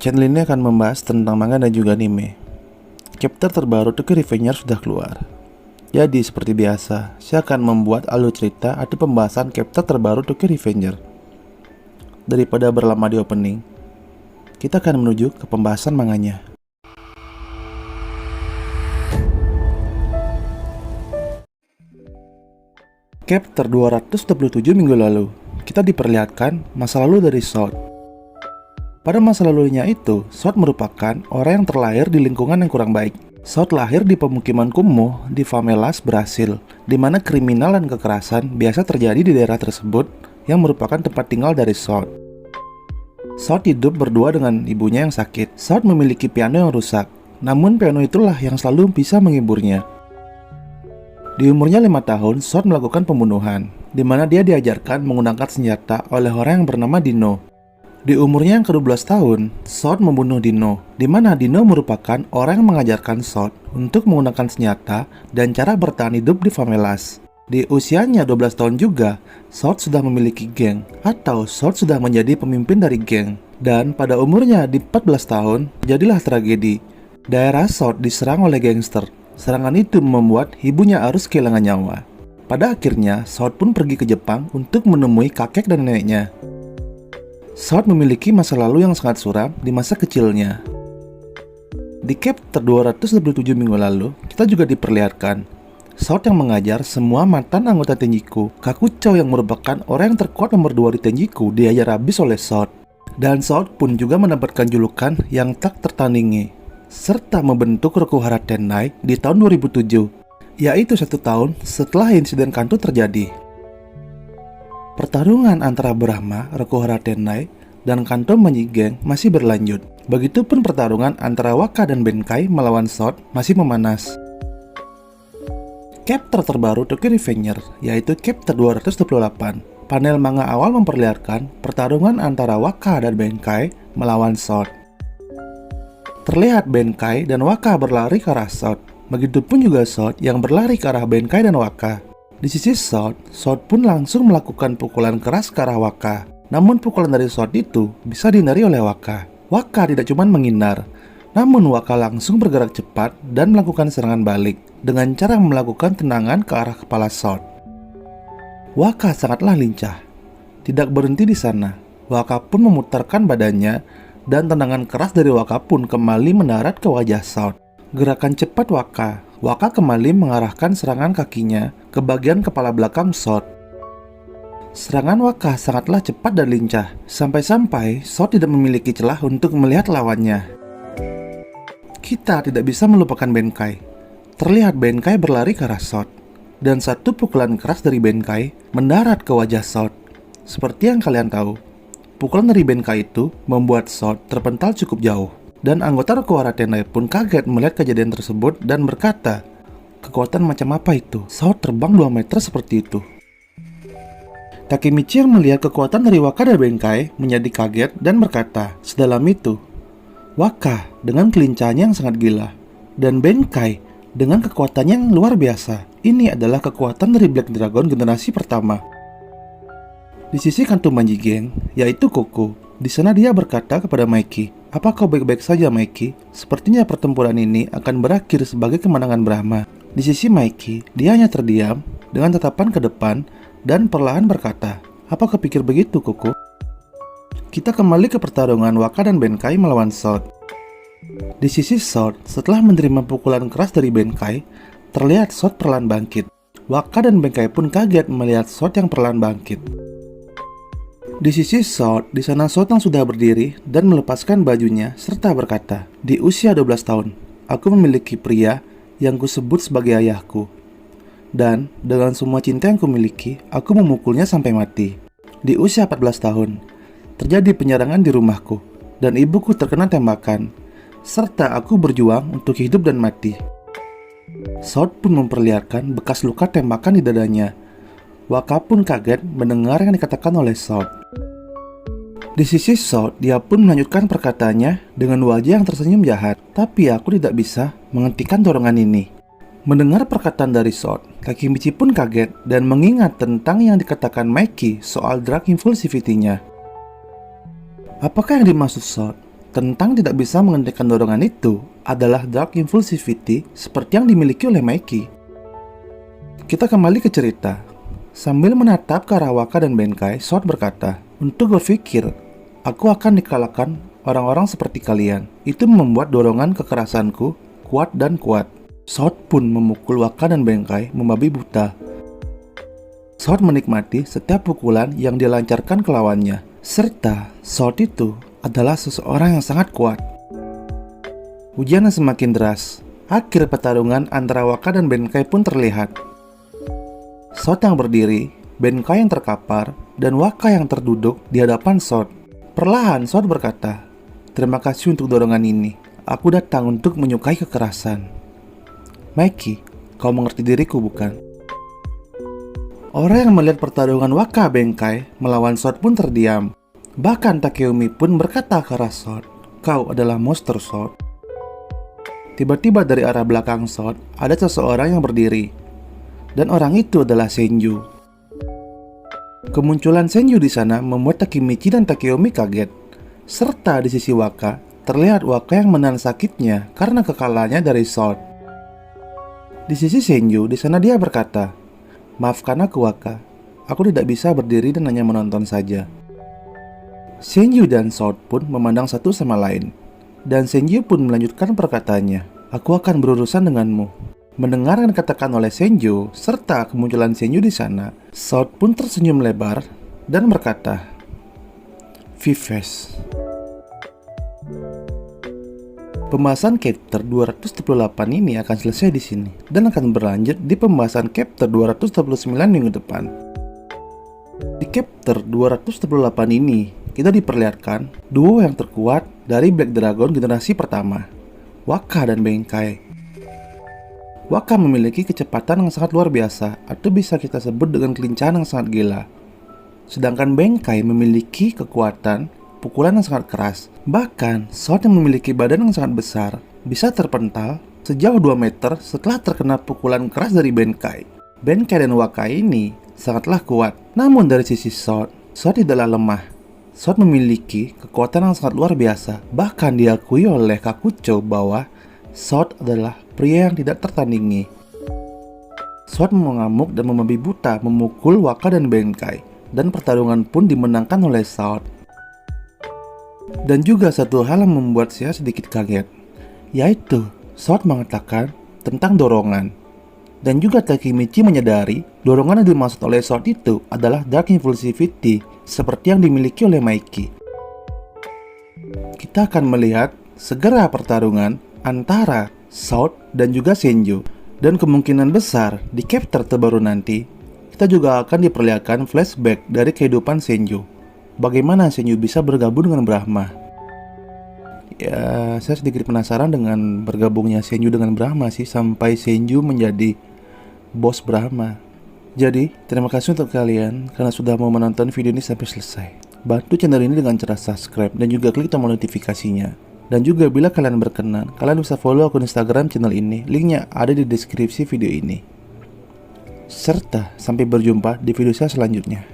Channel ini akan membahas tentang manga dan juga anime. Chapter terbaru Tokyo Revengers sudah keluar. Jadi seperti biasa, saya akan membuat alur cerita atau pembahasan chapter terbaru Tokyo Revengers. Daripada berlama di opening, kita akan menuju ke pembahasan manganya. Chapter 227 minggu lalu, kita diperlihatkan masa lalu dari Sword. Pada masa lalunya itu, Sword merupakan orang yang terlahir di lingkungan yang kurang baik. Sword lahir di pemukiman kumuh di Favelas, Brasil, di mana kriminal dan kekerasan biasa terjadi di daerah tersebut yang merupakan tempat tinggal dari Sword. Sword hidup berdua dengan ibunya yang sakit. Sword memiliki piano yang rusak, namun piano itulah yang selalu bisa menghiburnya. Di umurnya 5 tahun, Sword melakukan pembunuhan, di mana dia diajarkan menggunakan senjata oleh orang yang bernama Dino. Di umurnya yang ke-12 tahun, Sword membunuh Dino, di mana Dino merupakan orang yang mengajarkan Sword untuk menggunakan senjata dan cara bertahan hidup di favelas. Di usianya 12 tahun juga, Sword sudah memiliki geng, atau Sword sudah menjadi pemimpin dari geng. Dan pada umurnya di 14 tahun, jadilah tragedi. Daerah Sword diserang oleh gangster. Serangan itu membuat ibunya harus kehilangan nyawa. Pada akhirnya, Sword pun pergi ke Jepang untuk menemui kakek dan neneknya. Sword memiliki masa lalu yang sangat suram di masa kecilnya. Di chapter 227 minggu lalu, kita juga diperlihatkan Sword yang mengajar semua mantan anggota Tenjiku. Kakucho yang merupakan orang yang terkuat nomor 2 di Tenjiku diajar habis oleh Sword. Dan Sword pun juga mendapatkan julukan yang tak tertandingi, serta membentuk Rokuhara Tendai di tahun 2007, yaitu 1 tahun setelah insiden Kanto terjadi. Pertarungan antara Brahma, Rokuhara Tendai, dan Kanto Manji Gang masih berlanjut. Begitupun pertarungan antara Waka dan Benkai melawan Sword masih memanas. Chapter terbaru Tokyo Revengers, yaitu chapter 228. Panel manga awal memperlihatkan pertarungan antara Waka dan Benkai melawan Sword. Terlihat Benkai dan Waka berlari ke arah Sword. Begitupun juga Sword yang berlari ke arah Benkai dan Waka. Di sisi Sword, Sword pun langsung melakukan pukulan keras ke arah Waka. Namun pukulan dari Sword itu bisa dihindari oleh Waka. Waka tidak cuma menghindar, namun Waka langsung bergerak cepat dan melakukan serangan balik dengan cara melakukan tendangan ke arah kepala Sword. Waka sangatlah lincah. Tidak berhenti di sana, Waka pun memutarkan badannya dan tendangan keras dari Waka pun kembali mendarat ke wajah Sword. Gerakan cepat Waka kembali mengarahkan serangan kakinya ke bagian kepala belakang Sword. Serangan Waka sangatlah cepat dan lincah, sampai-sampai Sword tidak memiliki celah untuk melihat lawannya. Kita tidak bisa melupakan Benkai. Terlihat Benkai berlari ke arah Sword, dan satu pukulan keras dari Benkai mendarat ke wajah Sword. Seperti yang kalian tahu, pukulan dari Benkai itu membuat Sword terpental cukup jauh. Dan anggota Rokuhara Tendai pun kaget melihat kejadian tersebut dan berkata, kekuatan macam apa itu? Sword terbang 2 meter seperti itu. Takemichi yang melihat kekuatan dari Waka dan Benkai menjadi kaget dan berkata, sedalam itu. Waka dengan kelincahannya yang sangat gila, dan Benkai dengan kekuatannya yang luar biasa. Ini adalah kekuatan dari Black Dragon generasi pertama. Di sisi Kanto Manji Gang, yaitu Koko, di sana dia berkata kepada Maiki, "Apa kau baik-baik saja, Maiki? Sepertinya pertempuran ini akan berakhir sebagai kemenangan Brahma." Di sisi Maiki, dia hanya terdiam dengan tatapan ke depan dan perlahan berkata, "Apa kau pikir begitu, Koko?" Kita kembali ke pertarungan Waka dan Benkai melawan Sword. Di sisi Sword, setelah menerima pukulan keras dari Benkai, terlihat Sword perlahan bangkit. Waka dan Benkai pun kaget melihat Sword yang perlahan bangkit. Di sisi Sword, di sana Sword yang sudah berdiri dan melepaskan bajunya serta berkata, "Di usia 12 tahun, aku memiliki pria yang kusebut sebagai ayahku. Dan dengan semua cinta yang kumiliki, aku memukulnya sampai mati. Di usia 14 tahun, terjadi penyerangan di rumahku dan ibuku terkena tembakan, serta aku berjuang untuk hidup dan mati." Sword pun memperlihatkan bekas luka tembakan di dadanya. Waka pun kaget mendengar yang dikatakan oleh Sword. Di sisi Sword, dia pun melanjutkan perkataannya dengan wajah yang tersenyum jahat. Tapi aku tidak bisa menghentikan dorongan ini. Mendengar perkataan dari Sword, Takemichi pun kaget dan mengingat tentang yang dikatakan Maiki soal drug impulsivity-nya. Apakah yang dimaksud Sword? tentang tidak bisa menghentikan dorongan itu adalah dark impulsivity seperti yang dimiliki oleh Mikey. Kita kembali ke cerita. Sambil menatap ke arah Waka dan Benkai, Sword berkata, "Untuk berpikir, aku akan dikalahkan orang-orang seperti kalian. Itu membuat dorongan kekerasanku kuat dan kuat." Sword pun memukul Waka dan Benkai membabi buta. Sword menikmati setiap pukulan yang dilancarkan ke lawannya, serta Sword itu adalah seseorang yang sangat kuat. Hujan yang semakin deras. Akhir pertarungan antara Waka dan Benkai pun terlihat. Sword yang berdiri, Benkai yang terkapar, dan Waka yang terduduk di hadapan Sword. Perlahan Sword berkata, "Terima kasih untuk dorongan ini. Aku datang untuk menyukai kekerasan." "Mikey, kau mengerti diriku bukan?" Orang yang melihat pertarungan Waka Benkai melawan Sword pun terdiam. Bahkan Takeyomi pun berkata ke arah Sword, "Kau adalah monster, Sword." Tiba-tiba dari arah belakang Sword ada seseorang yang berdiri, dan orang itu adalah Senju. Kemunculan Senju di sana membuat Takemichi dan Takeyomi kaget. Serta di sisi Waka terlihat Waka yang menahan sakitnya karena kekalahannya dari Sword. Di sisi Senju di sana dia berkata, "Maafkan aku Waka, aku tidak bisa berdiri dan hanya menonton saja." Senju dan Sword pun memandang satu sama lain, dan Senju pun melanjutkan perkataannya, "Aku akan berurusan denganmu." Mendengar yang dikatakan oleh Senju serta kemunculan Senju di sana, Sword pun tersenyum lebar dan berkata, "Vives." Pembahasan chapter 238 ini akan selesai di sini dan akan berlanjut di pembahasan chapter 239 minggu depan. Di chapter 238 ini, kita diperlihatkan duo yang terkuat dari Black Dragon generasi pertama, Waka dan Benkai. Waka memiliki kecepatan yang sangat luar biasa, atau bisa kita sebut dengan kelincahan yang sangat gila. Sedangkan Benkai memiliki kekuatan pukulan yang sangat keras. Bahkan, Sword yang memiliki badan yang sangat besar bisa terpental sejauh 2 meter setelah terkena pukulan keras dari Benkai. Benkai dan Waka ini sangatlah kuat. Namun dari sisi Sword tidaklah lemah. Sword memiliki kekuatan yang sangat luar biasa. Bahkan diakui oleh Kakucho bahwa Sword adalah pria yang tidak tertandingi. Sword mengamuk dan membabi buta memukul Waka dan Benkai, dan pertarungan pun dimenangkan oleh Sword. Dan juga satu hal yang membuat saya sedikit kaget, yaitu Sword mengatakan tentang dorongan. Dan juga Takemichi menyadari dorongan yang dimaksud oleh Sword itu adalah dark impulsivity seperti yang dimiliki oleh Mikey. Kita akan melihat segera pertarungan antara Sword dan juga Senju. Dan kemungkinan besar di chapter terbaru nanti kita juga akan diperlihatkan flashback dari kehidupan Senju. Bagaimana Senju bisa bergabung dengan Brahma. Ya, saya sedikit penasaran dengan bergabungnya Senju dengan Brahma sih, sampai Senju menjadi bos Brahma. Jadi, terima kasih untuk kalian karena sudah mau menonton video ini sampai selesai. Bantu channel ini dengan cara subscribe dan juga klik tombol notifikasinya. Dan juga bila kalian berkenan, kalian bisa follow akun Instagram channel ini. Linknya ada di deskripsi video ini. Serta sampai berjumpa di video saya selanjutnya.